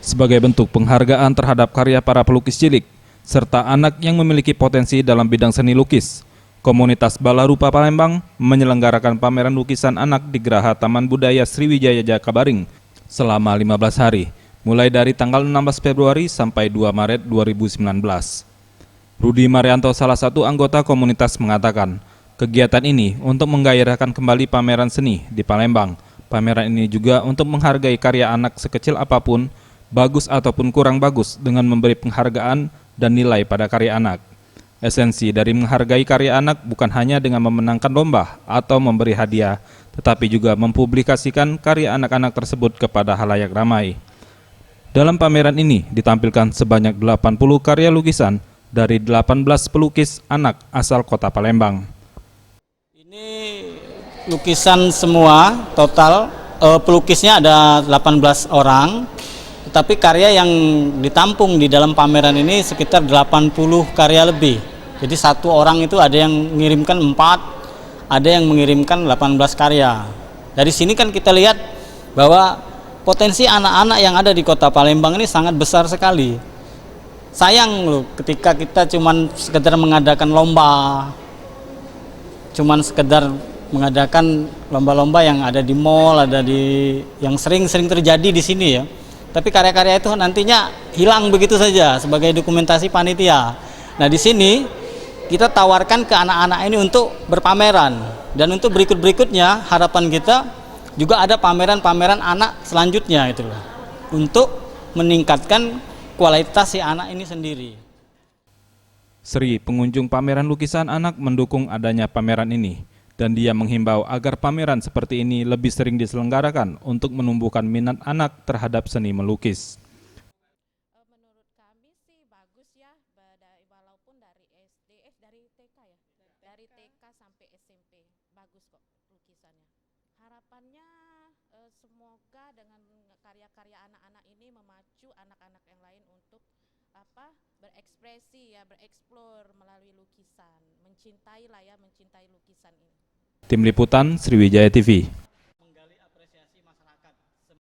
sebagai bentuk penghargaan terhadap karya para pelukis cilik, serta anak yang memiliki potensi dalam bidang seni lukis. Komunitas Balarupa Palembang menyelenggarakan pameran lukisan anak di Geraha Taman Budaya Sriwijaya Jakabaring selama 15 hari, mulai dari tanggal 16 Februari sampai 2 Maret 2019. Rudi Marianto, salah satu anggota komunitas, mengatakan, kegiatan ini untuk menggairahkan kembali pameran seni di Palembang. Pameran ini juga untuk menghargai karya anak sekecil apapun, bagus ataupun kurang bagus, dengan memberi penghargaan dan nilai pada karya anak. Esensi dari menghargai karya anak bukan hanya dengan memenangkan lomba atau memberi hadiah, tetapi juga mempublikasikan karya anak-anak tersebut kepada halayak ramai. Dalam pameran ini ditampilkan sebanyak 80 karya lukisan dari 18 pelukis anak asal kota Palembang. Ini lukisan semua, total pelukisnya ada 18 orang, tetapi karya yang ditampung di dalam pameran ini sekitar 80 karya lebih. Jadi satu orang itu ada yang mengirimkan 4, ada yang mengirimkan 18 karya. Dari sini kan kita lihat bahwa potensi anak-anak yang ada di kota Palembang ini sangat besar sekali. Sayang loh ketika kita cuman sekedar mengadakan lomba, cuman sekedar mengadakan lomba-lomba yang ada di mall, ada di yang sering-sering terjadi di sini ya. Tapi karya-karya itu nantinya hilang begitu saja sebagai dokumentasi panitia. Nah, di sini kita tawarkan ke anak-anak ini untuk berpameran, dan untuk berikut-berikutnya harapan kita juga ada pameran-pameran anak selanjutnya itu loh, untuk meningkatkan kualitas si anak ini sendiri. Sri, pengunjung pameran lukisan anak, mendukung adanya pameran ini, dan dia menghimbau agar pameran seperti ini lebih sering diselenggarakan untuk menumbuhkan minat anak terhadap seni melukis. Menurut kami sih bagus ya, walaupun dari dari TK ya, dari TK sampai SMP bagus kok lukisannya. Harapannya semoga dengan karya-karya anak-anak ini memacu anak-anak yang lain untuk berekspresi ya, bereksplor melalui lukisan, mencintai lukisan ini. Tim Liputan Sriwijaya TV.